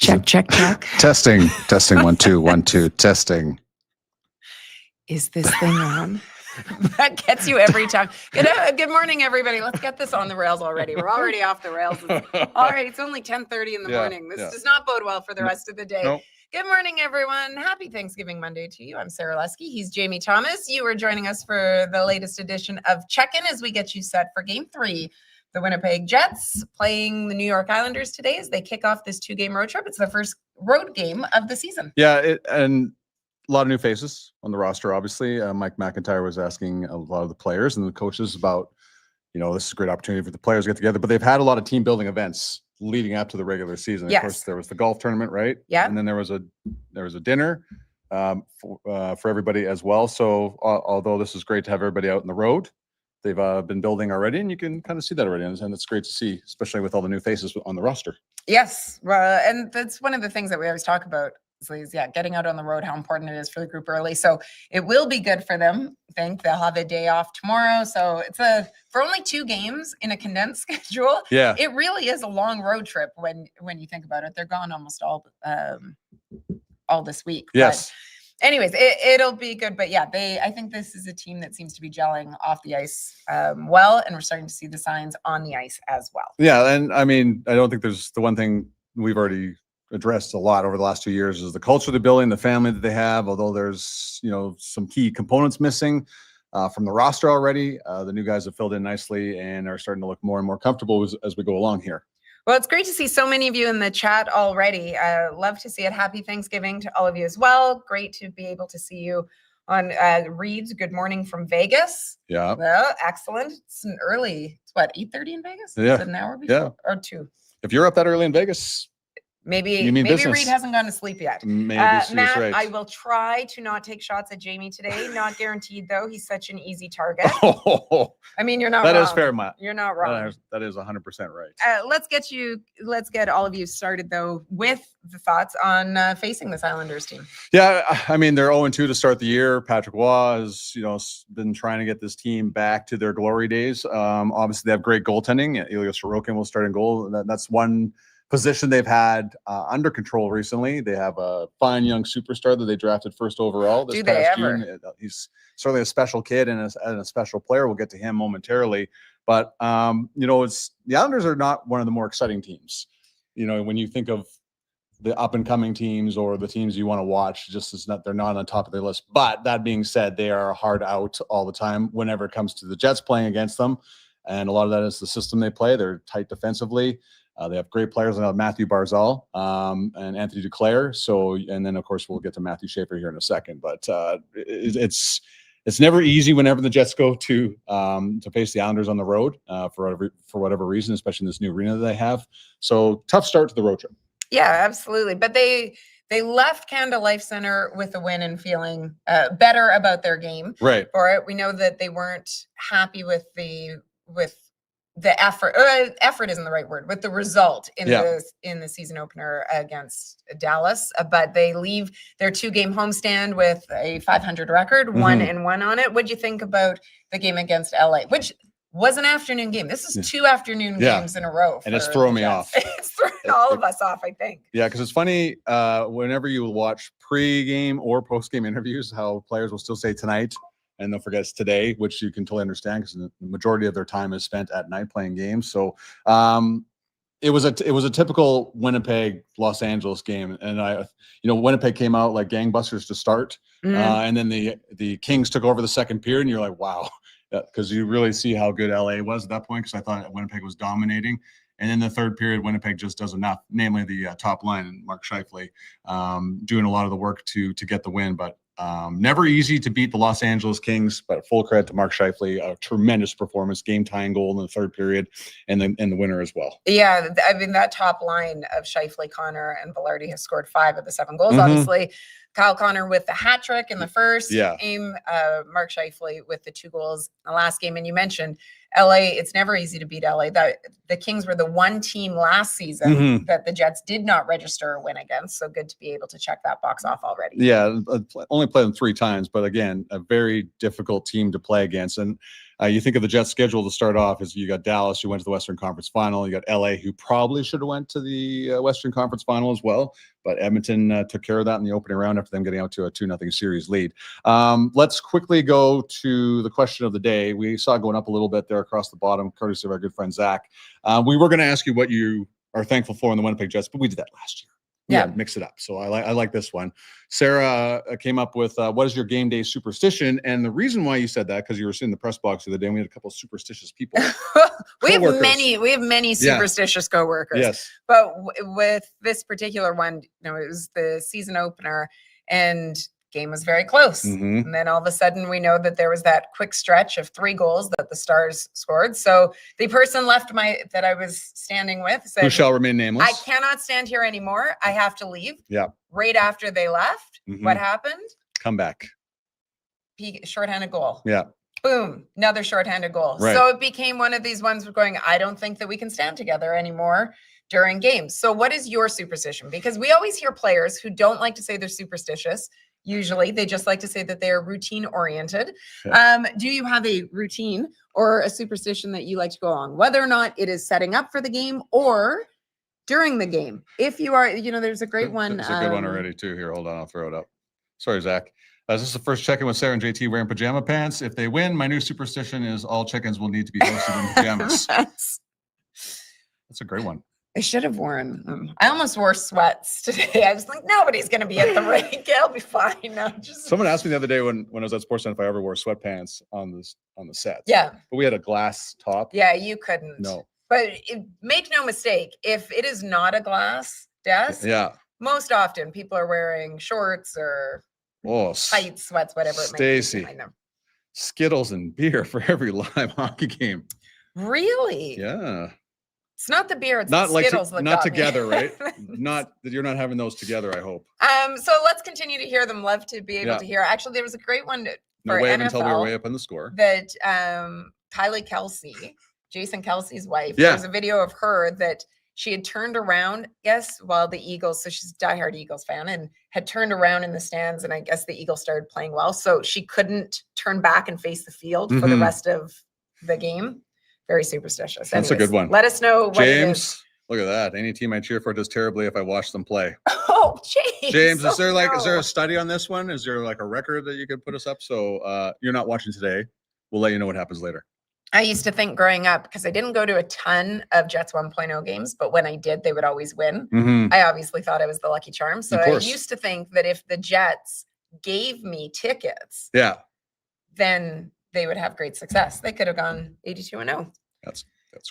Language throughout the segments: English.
Check. Testing. 1 2 1 2 testing. Is this thing on? That gets you every time. Good morning, everybody. Let's get this on the rails already. We're already off the rails. It's only 10:30 in the morning. This does not bode well for the rest of the day. Nope. Good morning, everyone. Happy Thanksgiving Monday to you. I'm Sara Lusky. He's Jamie Thomas. You are joining us for the latest edition of Check-In as we get you set for Game 3. The Winnipeg Jets playing the New York Islanders today as they kick off this 2-game road trip. It's the first road game of the season. Yeah, and a lot of new faces on the roster, obviously. Mike McIntyre was asking a lot of the players and the coaches about, this is a great opportunity for the players to get together. But they've had a lot of team building events leading up to the regular season. Yes. Of course, there was the golf tournament, right? Yeah. And then there was a dinner for everybody as well. So although this is great to have everybody out on the road, they've been building already, and you can kind of see that already. And it's great to see, especially with all the new faces on the roster. Yes. And that's one of the things that we always talk about. Getting out on the road, how important it is for the group early. So it will be good for them. I think they'll have a day off tomorrow. So it's for only 2 games in a condensed schedule. Yeah, it really is a long road trip when you think about it. They're gone almost all this week. Yes. But anyways, it'll be good. But yeah, I think this is a team that seems to be gelling off the ice well, and we're starting to see the signs on the ice as well. Yeah, and I mean, I don't think there's the one thing we've already addressed a lot over the last 2 years is the culture they're building, the family that they have. Although there's some key components missing from the roster already, the new guys have filled in nicely and are starting to look more and more comfortable as we go along here. Well, it's great to see so many of you in the chat already. Love to see it. Happy Thanksgiving to all of you as well. Great to be able to see you on Reed's Good Morning from Vegas. Yeah. Well, excellent. It's an early, 8:30 in Vegas? Yeah. Is it an hour before? Yeah. Or 2? If you're up that early in Vegas, maybe Reed hasn't gone to sleep yet. Maybe Matt, right. I will try to not take shots at Jamie today. Not guaranteed, though. He's such an easy target. I mean, you're not wrong. That is fair, Matt. You're not wrong. That is 100% right. Let's get all of you started, though, with the thoughts on facing this Islanders team. Yeah, I mean, they're 0-2 to start the year. Patrick Waugh has, been trying to get this team back to their glory days. Obviously, they have great goaltending. Ilya Sorokin will start in goal. That's one position they've had under control recently. They have a fine young superstar that they drafted first overall this past June. He's certainly a special kid and a special player. We'll get to him momentarily. But, the Islanders are not one of the more exciting teams. When you think of the up-and-coming teams or the teams you want to watch, they're not on the top of their list. But that being said, they are hard out all the time whenever it comes to the Jets playing against them. And a lot of that is the system they play. They're tight defensively. They have great players like Matthew Barzal and Anthony Duclair. And then of course we'll get to Matthew Schaefer here in a second. But it's never easy whenever the Jets go to face the Islanders on the road for whatever reason, especially in this new arena that they have. So tough start to the road trip. Yeah, absolutely. But they left Canada Life Center with a win and feeling better about their game. Right. For it, we know that they weren't happy with the effort. Effort isn't the right word. With the result in the season opener against Dallas, but they leave their 2-game homestand with a .500 record, 1-1 on it. What'd you think about the game against LA, which was an afternoon game? This is 2 afternoon games in a row, and it's throwing me off. It's throwing all of us off, I think. Yeah, because it's funny whenever you watch pre-game or post-game interviews, how players will still say tonight. And they'll forget it's today, which you can totally understand because the majority of their time is spent at night playing games. So it was a typical Winnipeg Los Angeles game, and Winnipeg came out like gangbusters to start, and then the Kings took over the second period, and you're like, wow, because you really see how good LA was at that point. Because I thought Winnipeg was dominating. And in the third period, Winnipeg just does enough, namely the top line and Mark Scheifele doing a lot of the work to get the win, but. Never easy to beat the Los Angeles Kings, but full credit to Mark Scheifele, a tremendous performance, game-tying goal in the third period, and the winner as well. Yeah, I mean, that top line of Scheifele, Connor, and Velarde has scored 5 of the 7 goals, obviously. Kyle Connor with the hat trick in the first game, Mark Scheifele with the 2 goals in the last game. And you mentioned LA, it's never easy to beat LA. The Kings were the one team last season that the Jets did not register a win against. So good to be able to check that box off already. Yeah, only played them 3 times, but again, a very difficult team to play against. And You think of the Jets' schedule to start off as you got Dallas, who went to the Western Conference Final. You got LA, who probably should have went to the Western Conference Final as well. But Edmonton took care of that in the opening round after them getting out to a 2-0 series lead. Let's quickly go to the question of the day. We saw it going up a little bit there across the bottom, courtesy of our good friend Zach. We were going to ask you what you are thankful for in the Winnipeg Jets, but we did that last year. Yeah, mix it up. So I like this one. Sarah came up with what is your game day superstition? And the reason why you said that, because you were sitting in the press box the other day and we had a couple of superstitious people. we have many superstitious coworkers. Yes. But with this particular one, it was the season opener and game was very close. And then all of a sudden we know that there was that quick stretch of 3 goals that the Stars scored. So the person that I was standing with said, who shall remain nameless, I cannot stand here anymore. I have to leave. Yeah. Right after they left, what happened? Come back. Shorthanded goal. Yeah. Boom. Another shorthanded goal. Right. So it became one of these ones we're going, I don't think that we can stand together anymore during games. So what is your superstition? Because we always hear players who don't like to say they're superstitious. Usually they just like to say that they're routine oriented. Yeah. Do you have a routine or a superstition that you like to go along, whether or not it is setting up for the game or during the game? If you are, there's a great one. There's a good one already too. Here, hold on. I'll throw it up. Sorry, Zach. This is the first check-in with Sara and JT wearing pajama pants. If they win, my new superstition is all check-ins will need to be hosted in pajamas. That's a great one. I should have worn them. I almost wore sweats today. I was like, nobody's going to be at the rink. I'll be fine. No, Someone asked me the other day when I was at Sportsnet if I ever wore sweatpants on the set. Yeah. But we had a glass top. Yeah, you couldn't. No. But make no mistake, if it is not a glass desk, most often people are wearing shorts or tight sweats, whatever it may be. Stacey, Skittles and beer for every live hockey game. Really? Yeah. It's not the beer, it's not the Skittles that not together, right? Not that you're not having those together, I hope. So let's continue to hear them. Love to be able to hear. Actually, there was a great one for way NFL until we were way up on the score. That Kylie Kelsey, Jason Kelsey's wife, there's a video of her that she had turned around, while the Eagles, so she's a diehard Eagles fan, and had turned around in the stands, and I guess the Eagles started playing well, so she couldn't turn back and face the field for the rest of the game. Very superstitious. That's a good one. Let us know what James, look at that. Any team I cheer for does terribly if I watch them play. Oh, James. James, is there a study on this one? Is there like a record that you could put us up? So you're not watching today. We'll let you know what happens later. I used to think growing up, because I didn't go to a ton of Jets 1.0 games, but when I did, they would always win. I obviously thought I was the lucky charm. So I used to think that if the Jets gave me tickets, then they would have great success. They could have gone 82-0. That's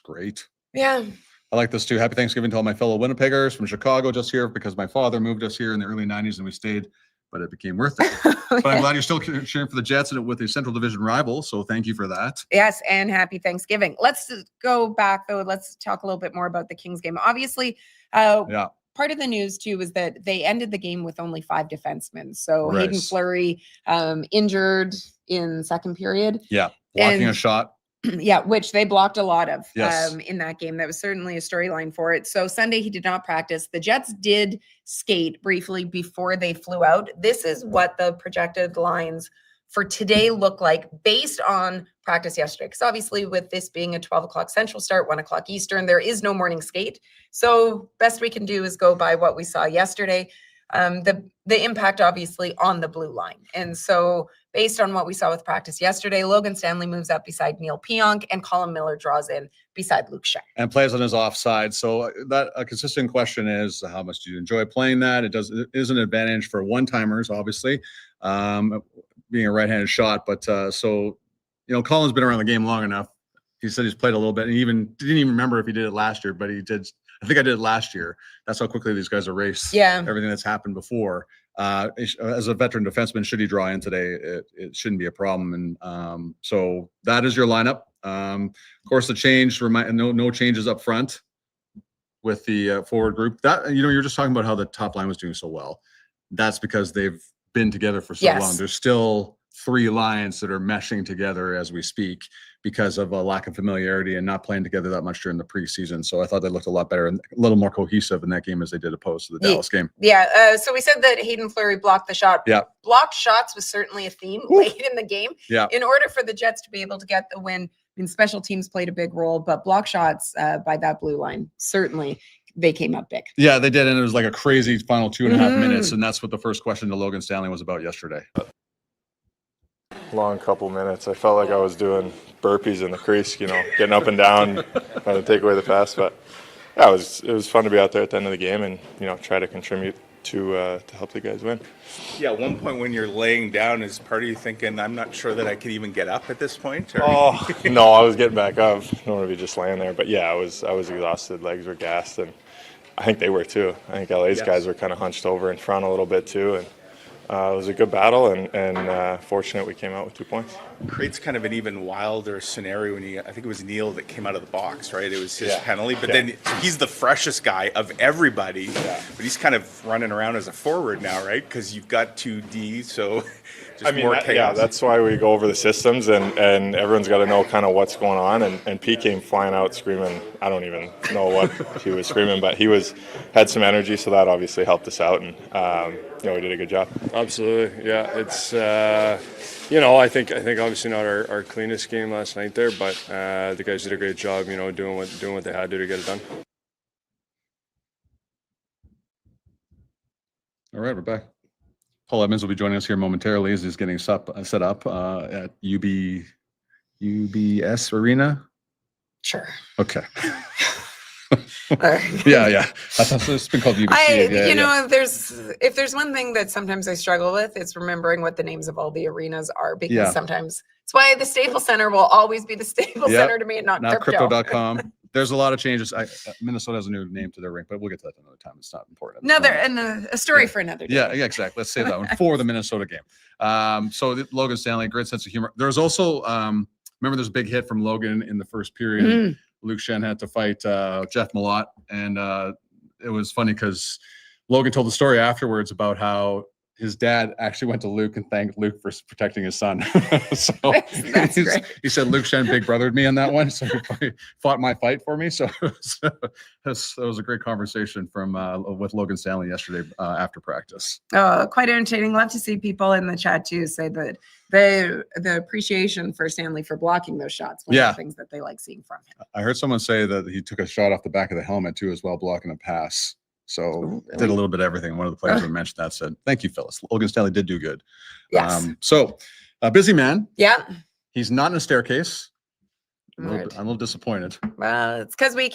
great. Yeah. I like this too. Happy Thanksgiving to all my fellow Winnipeggers from Chicago, just here because my father moved us here in the early 90s and we stayed, but it became worth it. But I'm glad you're still cheering for the Jets and with a Central Division rival. So thank you for that. Yes. And happy Thanksgiving. Let's go back though. Let's talk a little bit more about the Kings game. Obviously, part of the news too was that they ended the game with only 5 defensemen. So Hayden Fleury injured in second period. Yeah. Blocking a shot. Yeah, which they blocked a lot of in that game. That was certainly a storyline for it. So Sunday he did not practice. The Jets did skate briefly before they flew out. This is what the projected lines for today look like based on practice yesterday. Because obviously with this being a 12 o'clock Central start, 1 o'clock Eastern, there is no morning skate. So best we can do is go by what we saw yesterday. The impact obviously on the blue line. And so based on what we saw with practice yesterday, Logan Stanley moves up beside Neil Pionk and Colin Miller draws in beside Luke Schaefer. And plays on his offside. So that a consistent question is, how much do you enjoy playing that? It is an advantage for one-timers, obviously, being a right-handed shot. But Colin's been around the game long enough. He said he's played a little bit and didn't even remember if he did it last year, but he did. I think I did it last year. That's how quickly these guys erase everything that's happened before. As a veteran defenseman, should he draw in today, it shouldn't be a problem. And so that is your lineup. Of course, the change, no changes up front with the forward group. That you're just talking about how the top line was doing so well. That's because they've been together for so long. There's still 3 lines that are meshing together as we speak because of a lack of familiarity and not playing together that much during the preseason. So I thought they looked a lot better and a little more cohesive in that game as they did opposed to the Dallas game. Yeah. So we said that Hayden Fleury blocked the shot. Yeah. Blocked shots was certainly a theme late in the game. Yeah. In order for the Jets to be able to get the win, special teams played a big role, but block shots by that blue line, certainly they came up big. Yeah, they did. And it was like a crazy final 2.5 minutes. And that's what the first question to Logan Stanley was about yesterday. Long couple minutes. I felt like I was doing burpees in the crease, getting up and down, trying to take away the pass. But yeah, it was fun to be out there at the end of the game and try to contribute to help the guys win. Yeah, at one point when you're laying down, is part of you thinking, I'm not sure that I could even get up at this point? Or? Oh no, I was getting back up. I don't want to be just laying there. But yeah, I was exhausted. Legs were gassed, and I think they were too. I think LA's guys were kind of hunched over in front a little bit too, and it was a good battle, and fortunate we came out with 2 points. Creates kind of an even wilder scenario when I think it was Neil that came out of the box, right? It was his penalty, but then he's the freshest guy of everybody, but he's kind of running around as a forward now, right? Because you've got 2D, so just more chaos. Yeah, that's why we go over the systems, and everyone's got to know kind of what's going on. And Pete came flying out screaming. I don't even know what he was screaming, but he had some energy, so that obviously helped us out, and we did a good job. Absolutely, yeah. It's I think obviously not our cleanest game last night there, but the guys did a great job, doing what they had to get it done. All right, we're back. Paul Edmonds will be joining us here momentarily as he's getting set up at UBS Arena. Sure. Okay. Yeah. I thought it's been called UBC. If there's one thing that sometimes I struggle with, it's remembering what the names of all the arenas are, because sometimes it's why the Staples Center will always be the Staples Center to me and not crypto. Crypto.com. There's a lot of changes. Minnesota has a new name to their rink, but we'll get to that another time. It's not important. A story for another day. Yeah, exactly. Let's save that one for the Minnesota game. So Logan Stanley, great sense of humor. There's also, remember there's a big hit from Logan in the first period. Luke Shen had to fight Jeff Malott, and it was funny because Logan told the story afterwards about how his dad actually went to Luke and thanked Luke for protecting his son. So that's great. He said Luke Shen big brothered me on that one, so he fought my fight for me. So that was a great conversation with Logan Stanley yesterday after practice. Oh, quite entertaining. Love to see people in the chat too say that the appreciation for Stanley for blocking those shots. One of the things that they like seeing from him. I heard someone say that he took a shot off the back of the helmet too, as well, blocking a pass. So did a little bit of everything. One of the players who mentioned that said, "Thank you, Phyllis. Logan Stanley did do good." Yes. So a busy man. Yeah. He's not in a staircase. I'm a little disappointed. Well, it's because we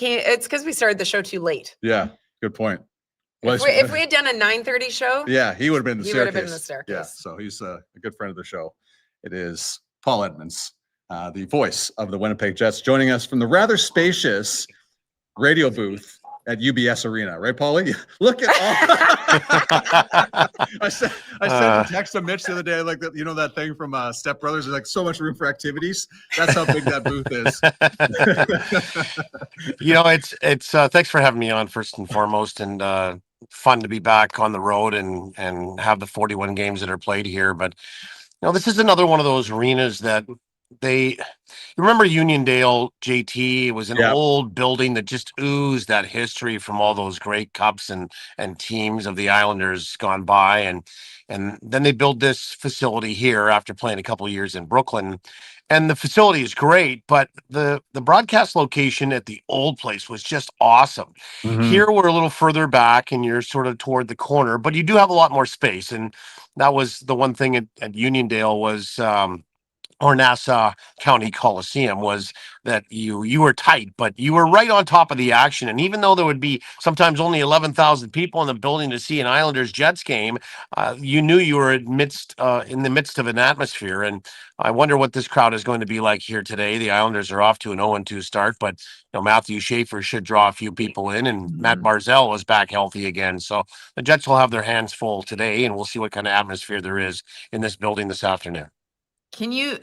started the show too late. Yeah. Good point. Well, if we had done a 9:30 show, he would have been in the staircase. He would have been in the staircase. Yeah. So he's a good friend of the show. It is Paul Edmonds, the voice of the Winnipeg Jets, joining us from the rather spacious radio booth at UBS Arena, right, Paulie? Look at all. I sent a text to Mitch the other day, like that thing from Step Brothers. There's like so much room for activities. That's how big that booth is. It's thanks for having me on first and foremost, and fun to be back on the road and have the 41 games that are played here. But this is another one of those arenas that you remember Uniondale, JT. It was an old building that just oozed that history from all those great cups and teams of the Islanders gone by, and then they built this facility here after playing a couple of years in Brooklyn, and the facility is great, but the broadcast location at the old place was just awesome. Here we're a little further back and you're sort of toward the corner, but you do have a lot more space, and that was the one thing at Uniondale was or Nassau County Coliseum, was that you were tight, but you were right on top of the action. And even though there would be sometimes only 11,000 people in the building to see an Islanders Jets game, you knew you were in the midst of an atmosphere. And I wonder what this crowd is going to be like here today. The Islanders are off to an 0-2 start, but Matthew Schaefer should draw a few people in, and Matt Barzal is back healthy again. So the Jets will have their hands full today, and we'll see what kind of atmosphere there is in this building this afternoon. Can you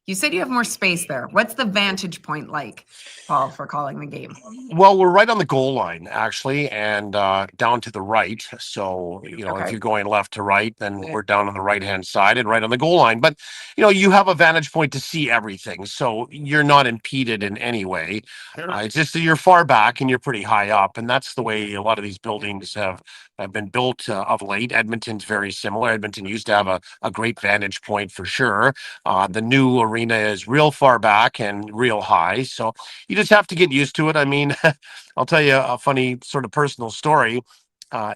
You said you have more space there. What's the vantage point like, Paul, for calling the game? Well, we're right on the goal line, actually, and down to the right. So, if you're going left to right, then we're down on the right-hand side and right on the goal line. But, you have a vantage point to see everything. So you're not impeded in any way. It's just that you're far back and you're pretty high up. And that's the way a lot of these buildings have been built of late. Edmonton's very similar. Edmonton used to have a great vantage point for sure. The new arena is real far back and real high. So you just have to get used to it. I mean, I'll tell you a funny sort of personal story.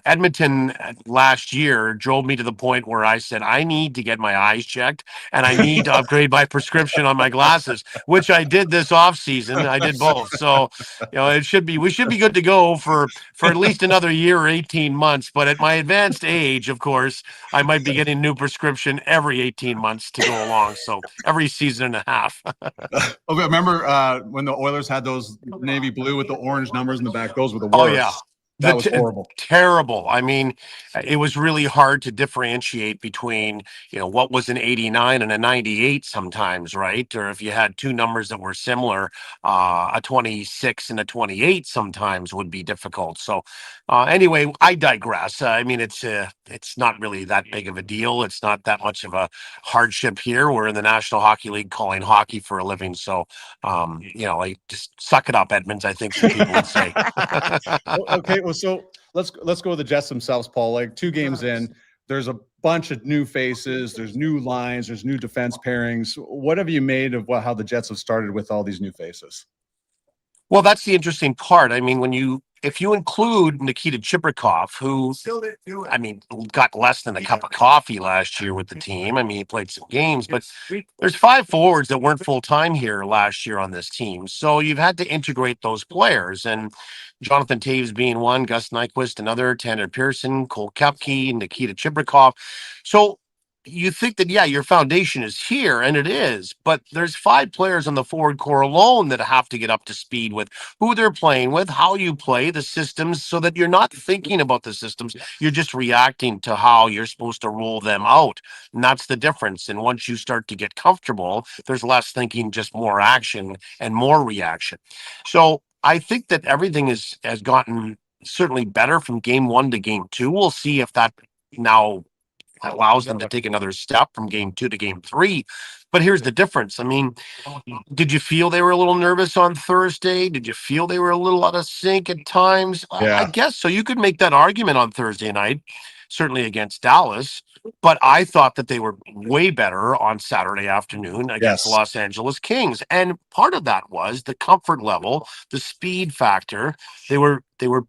Edmonton last year drove me to the point where I said, I need to get my eyes checked and I need to upgrade my prescription on my glasses, which I did this off season. I did both. So, we should be good to go for at least another year or 18 months. But at my advanced age, of course, I might be getting a new prescription every 18 months to go along. So every season and a half. Okay, remember when the Oilers had those navy blue with the orange numbers in the back? Those were the worst. Oh, yeah. That was horrible. Terrible. I mean, it was really hard to differentiate between, what was an 89 and a 98 sometimes, right? Or if you had two numbers that were similar, a 26 and a 28 sometimes would be difficult. So anyway, I digress. I mean, it's not really that big of a deal. It's not that much of a hardship here. We're in the National Hockey League calling hockey for a living. So, like, just suck it up, Edmonds, I think some people would say. Okay, well, so let's go with the Jets themselves, Paul. Like 2 games in, there's a bunch of new faces, there's new lines, there's new defense pairings. What have you made of how the Jets have started with all these new faces? Well, that's the interesting part. I mean, if you include Nikita Chibrikov, who, I mean, got less than a cup of coffee last year with the team. I mean, he played some games, but there's 5 forwards that weren't full-time here last year on this team. So you've had to integrate those players. And Jonathan Taves being one, Gus Nyquist another, Tanner Pearson, Cole Koepke, Nikita Chibrikov. So you think that, your foundation is here, and it is, but there's 5 players on the forward core alone that have to get up to speed with who they're playing with, how you play the systems, so that you're not thinking about the systems. You're just reacting to how you're supposed to roll them out. And that's the difference. And once you start to get comfortable, there's less thinking, just more action and more reaction. So I think that everything has gotten certainly better from game 1 to game 2. We'll see if that now allows them to take another step from game 2 to game 3. But here's the difference. I mean, did you feel they were a little nervous on Thursday? Did you feel they were a little out of sync at times? Yeah. I guess so. You could make that argument on Thursday night, certainly against Dallas. But I thought that they were way better on Saturday afternoon against the Los Angeles Kings. And part of that was the comfort level, the speed factor. They were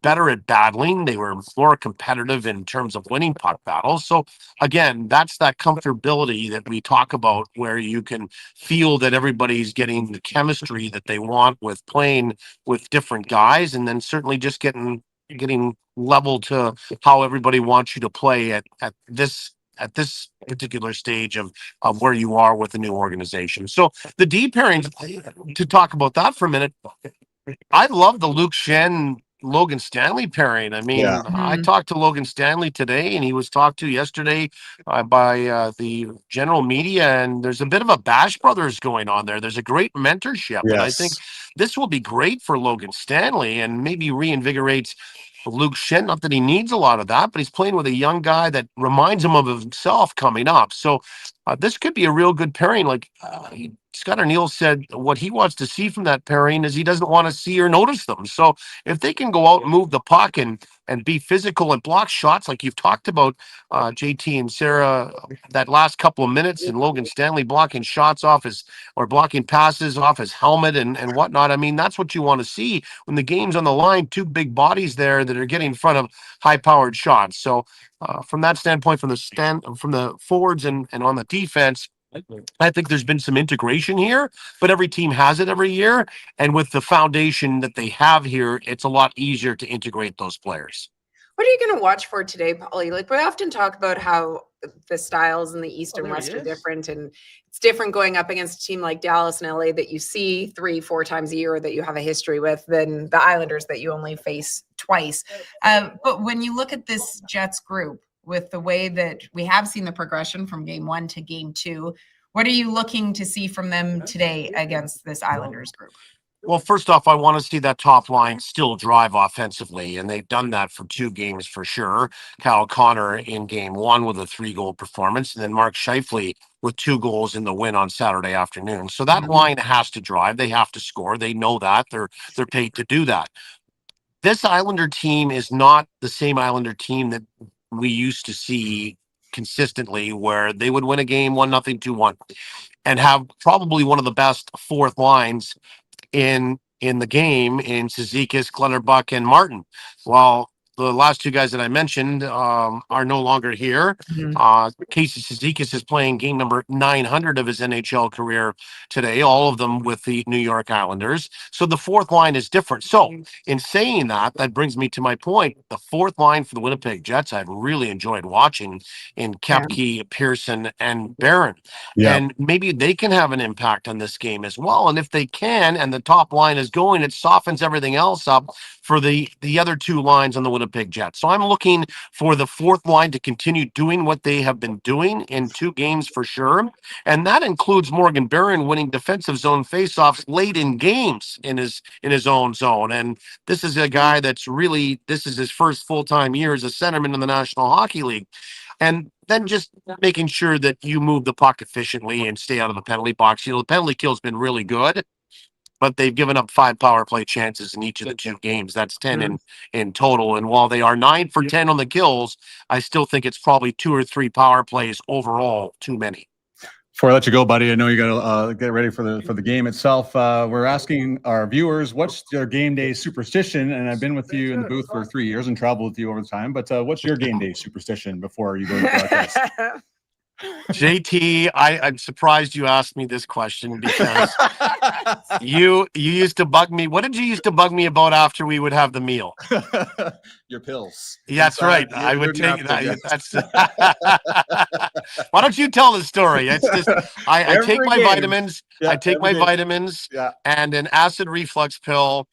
better at battling. They were more competitive in terms of winning puck battles. So again, that's that comfortability that we talk about, where you can feel that everybody's getting the chemistry that they want with playing with different guys, and then certainly just getting level to how everybody wants you to play at this particular stage of where you are with the new organization. So the D pairing, to talk about that for a minute, I love the Luke Schenn Logan Stanley pairing. I mean, I talked to Logan Stanley today, and he was talked to yesterday by the general media, and there's a bit of a Bash Brothers going on there. There's a great mentorship, and I think this will be great for Logan Stanley and maybe reinvigorates Luke Schenn. Not that he needs a lot of that, but he's playing with a young guy that reminds him of himself coming up. So this could be a real good pairing. Like Scott O'Neill said, what he wants to see from that pairing is he doesn't want to see or notice them. So if they can go out and move the puck and be physical and block shots like you've talked about, JT and Sara, that last couple of minutes, and Logan Stanley blocking shots blocking passes off his helmet and whatnot. I mean, that's what you want to see when the game's on the line. 2 big bodies there that are getting in front of high-powered shots. So from that standpoint, from the forwards and on the defense, I think there's been some integration here, but every team has it every year. And with the foundation that they have here, it's a lot easier to integrate those players. What are you going to watch for today, Paulie? Like, we often talk about how the styles in the East and West are different, and it's different going up against a team like Dallas and LA that you see 3-4 times a year, that you have a history with, than the Islanders that you only face twice. But when you look at this Jets group, with the way that we have seen the progression from game 1 to game 2, What are you looking to see from them today against this Islanders group? Well, first off, I want to see that top line still drive offensively, and they've done that for 2 games for sure. Kyle Connor in game 1 with a 3-goal performance, and then Mark Scheifele with 2 goals in the win on Saturday afternoon. So that line has to drive. They have to score. They know that. They're paid to do that. This Islander team is not the same Islander team that we used to see consistently, where they would win a game 1-0, 2-1, and have probably one of the best fourth lines in the game in Cizikas, Clutterbuck, and Martin. Well, the last 2 guys that I mentioned are no longer here. Casey Cizikas is playing game number 900 of his NHL career today, all of them with the New York Islanders. So the fourth line is different. So in saying that, that brings me to my point. The fourth line for the Winnipeg Jets, I've really enjoyed watching in Koepke, Pearson, and Barron. Yeah. And maybe they can have an impact on this game as well. And if they can, and the top line is going, it softens everything else up for the other 2 lines on the Winnipeg Jets. So I'm looking for the fourth line to continue doing what they have been doing in 2 games for sure. And that includes Morgan Barron winning defensive zone faceoffs late in games in his own zone. And this is a guy that's really, this is his first full-time year as a centerman in the National Hockey League. And then just making sure that you move the puck efficiently and stay out of the penalty box. You know, the penalty kill's been really good, but they've given up 5 power play chances in each of the 2 games. That's 10 in total. And while they are 9 for 10 on the kills, I still think it's probably 2 or 3 power plays overall too many. Before I let you go, buddy, I know you got to get ready for the game itself. We're asking our viewers, what's your game day superstition? And I've been with you in the booth for 3 years and traveled with you over time. But what's your game day superstition before you go to the broadcast? JT, I'm surprised you asked me this question, because you used to bug me. What did you used to bug me about after we would have the meal? Your pills. Yeah, that's right. I would take that. That's why don't you tell the story? It's just I take my vitamins. Yeah, I take my vitamins and an acid reflux pill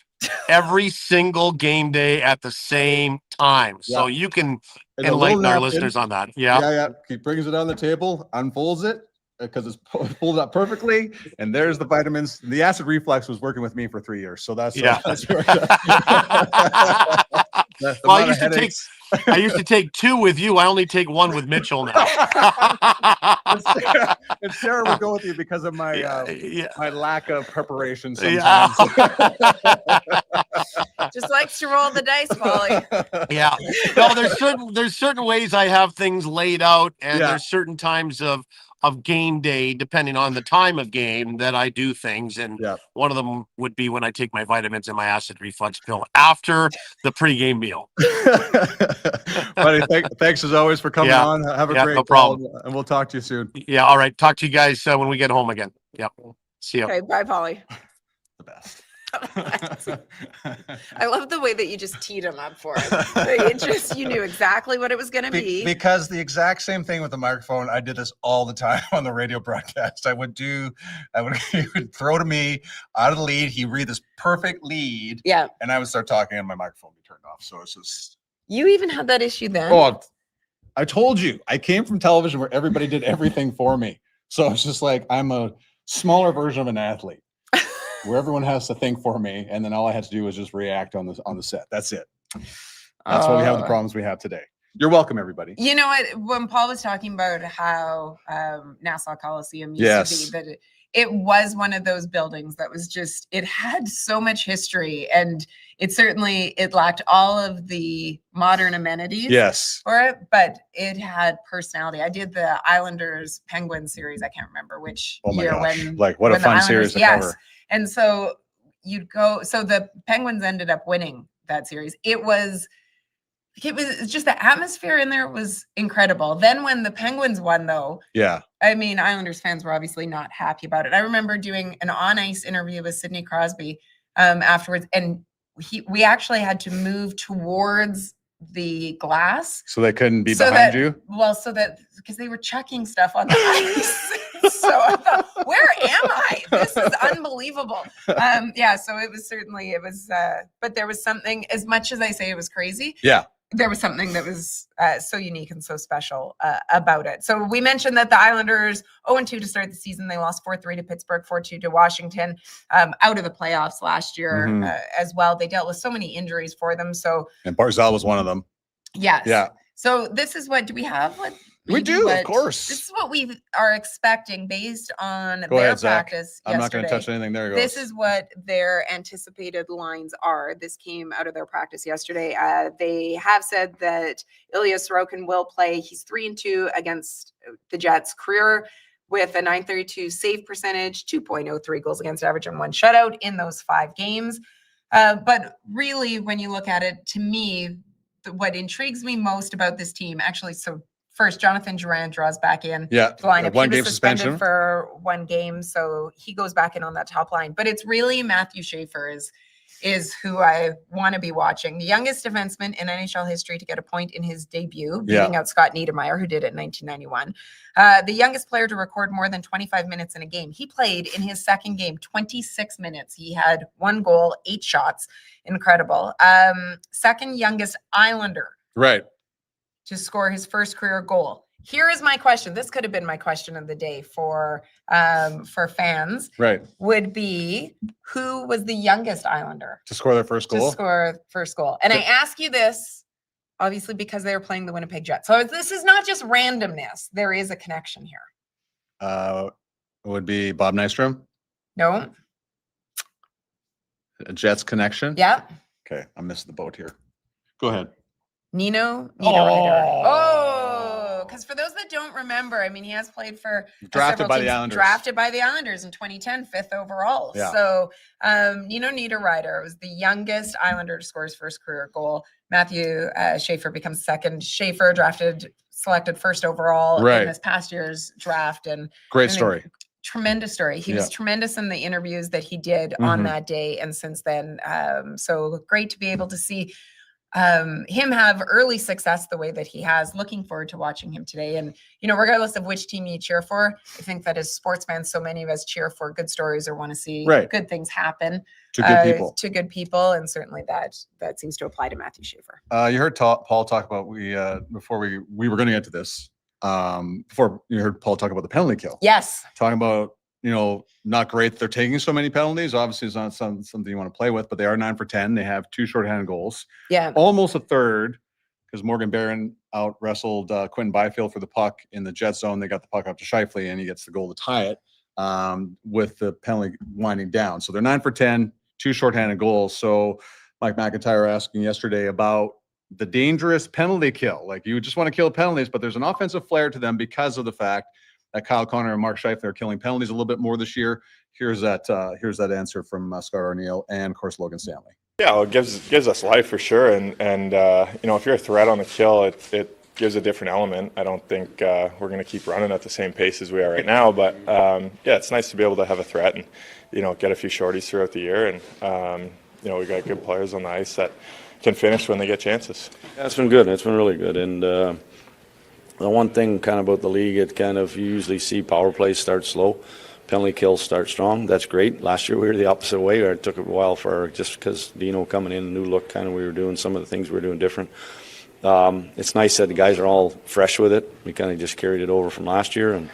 every single game day at the same time. So you can enlighten our listeners on that. Yeah. He brings it on the table, unfolds it because it's pulled up perfectly, and there's the vitamins. The acid reflux was working with me for 3 years, so that's that's well, I used to take 2 with you. I only take 1 with Mitchell now. And Sarah would go with you because of my my lack of preparation sometimes. Just likes to roll the dice, Polly. Yeah. No, there's certain ways I have things laid out, and there's certain times of game day, depending on the time of game, that I do things. And one of them would be when I take my vitamins and my acid reflux pill after the pregame meal. Buddy, thanks as always for coming on. Have a great no problem. And we'll talk to you soon. Yeah. All right. Talk to you guys when we get home again. Yep. See you. Okay. Bye, Polly. The best. I love the way that you just teed him up for it. You knew exactly what it was going to be. Because the exact same thing with the microphone. I did this all the time on the radio broadcast. He would throw to me out of the lead. He'd read this perfect lead. Yeah. And I would start talking and my microphone would be turned off. So it's just. You even had that issue then? Oh, I told you. I came from television where everybody did everything for me. So it's just like I'm a smaller version of an athlete, where everyone has to think for me, and then all I had to do was just react on the set. That's it. That's why we have the problems we have today. You're welcome, everybody. You know what? When Paul was talking about how Nassau Coliseum used to be, that it was one of those buildings that was just, it had so much history, and it lacked all of the modern amenities for it, but it had personality. I did the Islanders Penguins series. I can't remember which year when. Like, what a fun series to cover. And so the Penguins ended up winning that series. It was just the atmosphere in there was incredible. Then when the Penguins won, though, I mean, Islanders fans were obviously not happy about it. I remember doing an on-ice interview with Sidney Crosby afterwards, and we actually had to move towards the glass so they couldn't be behind you. Well, because they were chucking stuff on the ice. So I thought, where am I? This is unbelievable. So it was but there was something, as much as I say it was crazy. there was something that was so unique and so special about it. So we mentioned that the Islanders 0-2 to start the season. They lost 4-3 to Pittsburgh, 4-2 to Washington, out of the playoffs last year as well. They dealt with so many injuries for them. So and Barzal was one of them. Yes. Yeah. So this is what, do we have what? We do, of course. This is what we are expecting based on Go their ahead, Zach. practice I'm not going to yesterday. touch anything. There you go. This is what their anticipated lines are. This came out of their practice yesterday. They have said that Ilya Sorokin will play. He's 3-2 against the Jets. Career with a .932 save percentage, 2.03 goals against average, and 1 shutout in those 5 games. But really, when you look at it, to me, what intrigues me most about this team, actually, so first, Jonathan Drouin draws back in the lineup. one he game was suspended suspension for 1 game, so he goes back in on that top line. But it's really Matthew Schaefer is who I want to be watching. The youngest defenseman in NHL history to get a point in his debut, beating out Scott Niedermayer, who did it in 1991. The youngest player to record more than 25 minutes in a game. He played in his second game 26 minutes. He had 1 goal, 8 shots. Incredible. Second youngest Islander. Right. To score his first career goal. Here is my question. This could have been my question of the day for fans. Right. Would be, who was the youngest Islander To score their first goal? to score first goal? And I ask you this, obviously, because they were playing the Winnipeg Jets. So this is not just randomness. There is a connection here. It would be Bob Nystrom. No? A Jets connection? Yeah. Okay, I'm missing the boat here. Go ahead. Nino Niederreiter. Oh, because for those that don't remember, I mean, he has played for Drafted by teams, the Islanders. Drafted by the Islanders in 2010, 5th overall. Yeah. So Nino Niederreiter was the youngest Islander to score his first career goal. Matthew Schaefer becomes second. Schaefer selected 1st overall in this past year's draft. And Great story. Tremendous story. He was tremendous in the interviews that he did on that day and since then. So great to be able to see him have early success the way that he has. Looking forward to watching him today. And, you know, regardless of which team you cheer for, I think that as sportsmen, so many of us cheer for good stories or want to see good things happen to good people. To good people. And certainly that seems to apply to Matthew Schaefer. You heard Paul talk about, before we were going to get to this, before you heard Paul talk about the penalty kill. Yes. Talking about, you know, not great that they're taking so many penalties. Obviously, it's not something you want to play with, but they are 9 for 10. They have 2 shorthanded goals. Yeah. Almost a third, because Morgan Barron out wrestled Quentin Byfield for the puck in the Jet zone. They got the puck up to Scheifele, and he gets the goal to tie it with the penalty winding down. So they're 9 for 10, 2 shorthanded goals. So Mike McIntyre asking yesterday about the dangerous penalty kill. Like, you just want to kill penalties, but there's an offensive flair to them because of the fact that Kyle Connor and Mark Scheifele are killing penalties a little bit more this year. Here's that answer from Scott Arniel and, of course, Logan Stanley. Yeah, well, it gives us life for sure, and you know, if you're a threat on the kill, it gives a different element. I don't think we're going to keep running at the same pace as we are right now, but yeah, it's nice to be able to have a threat and, you know, get a few shorties throughout the year, and you know, we got good players on the ice that can finish when they get chances. Yeah, it's been good. It's been really good, and. The one thing kind of about the league, it kind of, you usually see power plays start slow, penalty kills start strong. That's great. Last year we were the opposite way, or it took a while for, just because Dino coming in, a new look, kind of, we were doing some of the things we were doing different. It's nice that the guys are all fresh with it. We kind of just carried it over from last year, and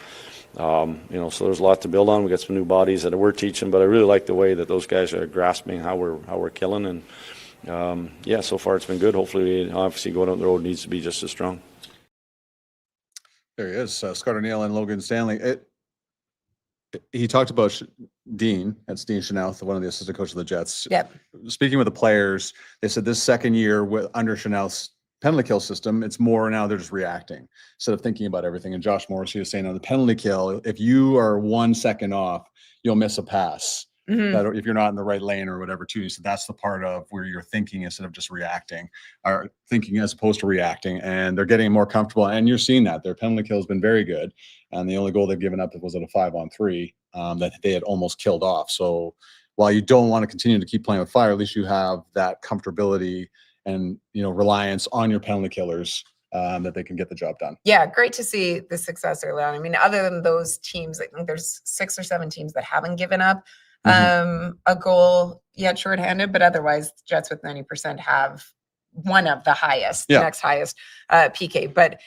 you know, so there's a lot to build on. We got some new bodies that we're teaching, but I really like the way that those guys are grasping how we're killing, and yeah, so far it's been good. Hopefully, obviously, going down the road needs to be just as strong. There he is, Scott Arniel and Logan Stanley. He talked about Dean. That's Dean Chanel, one of the assistant coaches of the Jets. Yep. Speaking with the players, they said this second year under Chanel's penalty kill system, it's more now they're just reacting instead of thinking about everything. And Josh Morrissey was saying on the penalty kill, if you are 1 second off, you'll miss a pass. That if you're not in the right lane or whatever too. So that's the part of where you're thinking instead of just reacting, or thinking as opposed to reacting, and they're getting more comfortable. And you're seeing that their penalty kill has been very good. And the only goal they've given up was at a 5-on-3 that they had almost killed off. So while you don't want to continue to keep playing with fire, at least you have that comfortability and, you know, reliance on your penalty killers that they can get the job done. Yeah, great to see the success early on. I mean, other than those teams, I think there's 6 or 7 teams that haven't given up a goal yet shorthanded, but otherwise Jets with 90% have one of the highest, Yeah. next highest PK. But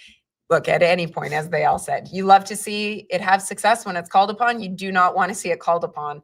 look, at any point, as they all said, you love to see it have success when it's called upon. You do not want to see it called upon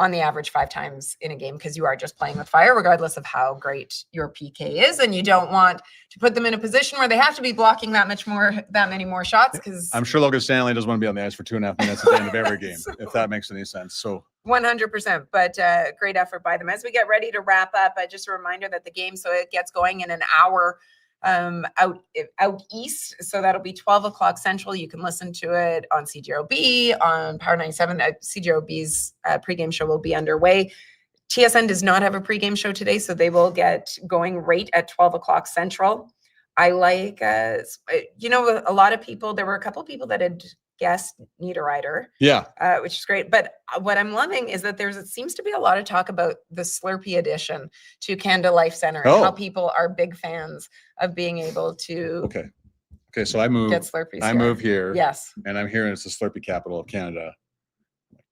on the average 5 times in a game, because you are just playing with fire, regardless of how great your PK is. And you don't want to put them in a position where they have to be blocking that many more shots. Because I'm sure Logan Stanley doesn't want to be on the ice for 2.5 minutes at the end of every game, if that makes any sense. So 100%, but great effort by them. As we get ready to wrap up, just a reminder that the game, so it gets going in an hour out east, so that'll be 12 o'clock Central. You can listen to it on CJOB, on Power 97. CJOB's pregame show will be underway. TSN does not have a pregame show today, so they will get going right at 12 o'clock Central. I like, a lot of people, there were a couple people that had guessed Niederreiter, which is great. But what I'm loving is that it seems to be a lot of talk about the Slurpee addition to Canada Life Center and how people are big fans of being able to Okay, so I move. get Slurpees. I move here. Yes. And I'm hearing it's the Slurpee capital of Canada.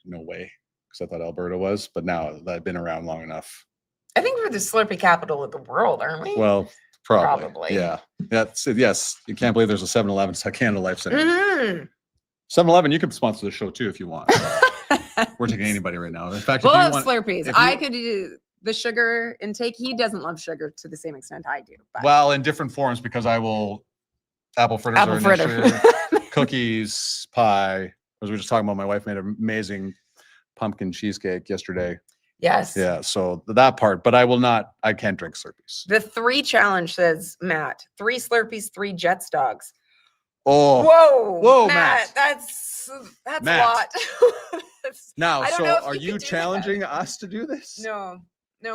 No way, because I thought Alberta was, but now that I've been around long enough. I think we're the Slurpee capital of the world, aren't we? Well, probably. Probably. Yeah. Yes. You can't believe there's a 7-Eleven at Canada Life Center. Mm-hmm. 7-Eleven, you can sponsor the show too if you want. We're taking anybody right now. In fact, we'll if you have want, Slurpees. I could do the sugar intake. He doesn't love sugar to the same extent I do. But. Well, in different forms, because I will apple fritters, cookies, pie. As we were just talking about, my wife made an amazing pumpkin cheesecake yesterday. Yes. Yeah. So that part, but I can't drink Slurpees. The 3 challenge says, Matt, 3 Slurpees, 3 Jets dogs. Oh, whoa, Matt. That's Matt. a lot. Now, I don't so know if are you you can do challenging us to do this? No,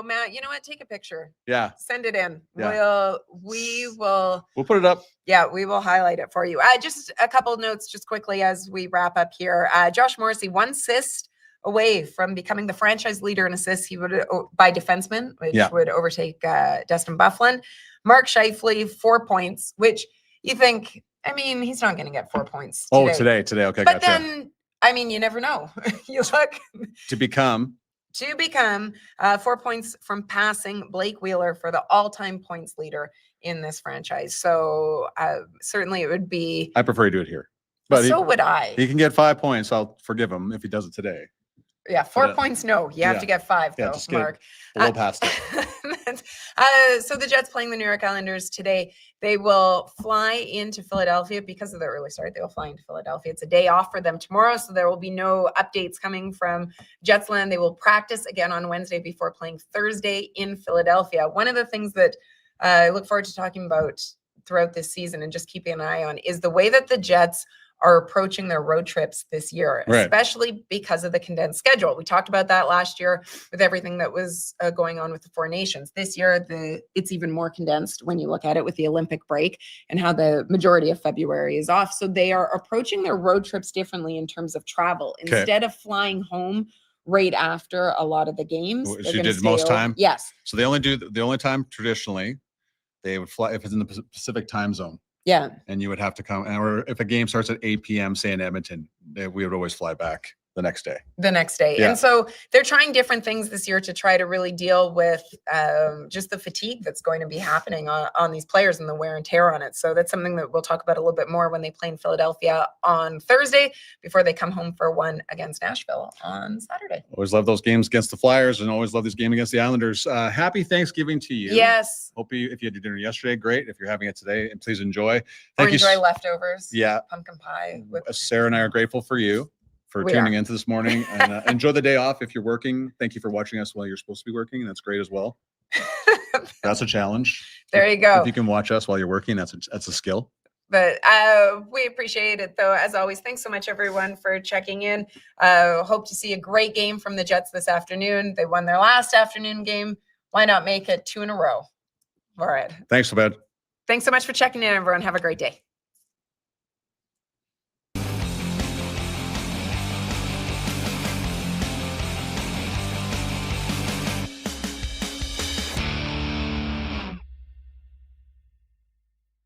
Matt, you know what? Take a picture. Yeah. Send it in. Yeah. We'll put it up. Yeah, we will highlight it for you. Just a couple of notes just quickly as we wrap up here. Josh Morrissey, 1 assist away from becoming the franchise leader in assists. He would by defenseman, which would overtake Dustin Byfuglien. Mark Scheifele, 4 points, which you think, he's not going to get 4 points today. Today. Okay, but gotcha. then, you never know. You look to become 4 points from passing Blake Wheeler for the all-time points leader in this franchise. So certainly it would be. I prefer you do it here. But so would I. He can get 5 points. I'll forgive him if he does it today. Yeah, 4 points. No, you have to get 5 though, Mark. A little past it. So the Jets playing the New York Islanders today. They will fly into Philadelphia because of the early start. They will fly into Philadelphia. It's a day off for them tomorrow, so there will be no updates coming from Jetsland. They will practice again on Wednesday before playing Thursday in Philadelphia. One of the things that I look forward to talking about throughout this season and just keeping an eye on is the way that the Jets are approaching their road trips this year, especially because of the condensed schedule. We talked about that last year with everything that was going on with the 4 nations. This year, it's even more condensed when you look at it with the Olympic break and how the majority of February is off. So they are approaching their road trips differently in terms of travel. Instead of flying home right after a lot of the games. She did most time? Yes. So they the only time traditionally they would fly if it's in the Pacific time zone. Yeah. And you would have to come, or if a game starts at 8 p.m., say in Edmonton, we would always fly back the next day. Yeah. And so they're trying different things this year to try to really deal with just the fatigue that's going to be happening on these players and the wear and tear on it. So that's something that we'll talk about a little bit more when they play in Philadelphia on Thursday before they come home for one against Nashville on Saturday. Always love those games against the Flyers and always love this game against the Islanders. Happy Thanksgiving to you. Yes. Hope if you had your dinner yesterday, great. If you're having it today, and please enjoy. Enjoy leftovers. Yeah. Pumpkin pie. Sarah and I are grateful for you for tuning into this morning, and enjoy the day off. If you're working, thank you for watching us while you're supposed to be working. That's great as well. That's a challenge. There you go. If you can watch us while you're working, that's a skill. But we appreciate it, though. As always, thanks so much, everyone, for checking in. Hope to see a great game from the Jets this afternoon. They won their last afternoon game. Why not make it 2 in a row? All right. Thanks, Obed. Thanks so much for checking in, everyone. Have a great day.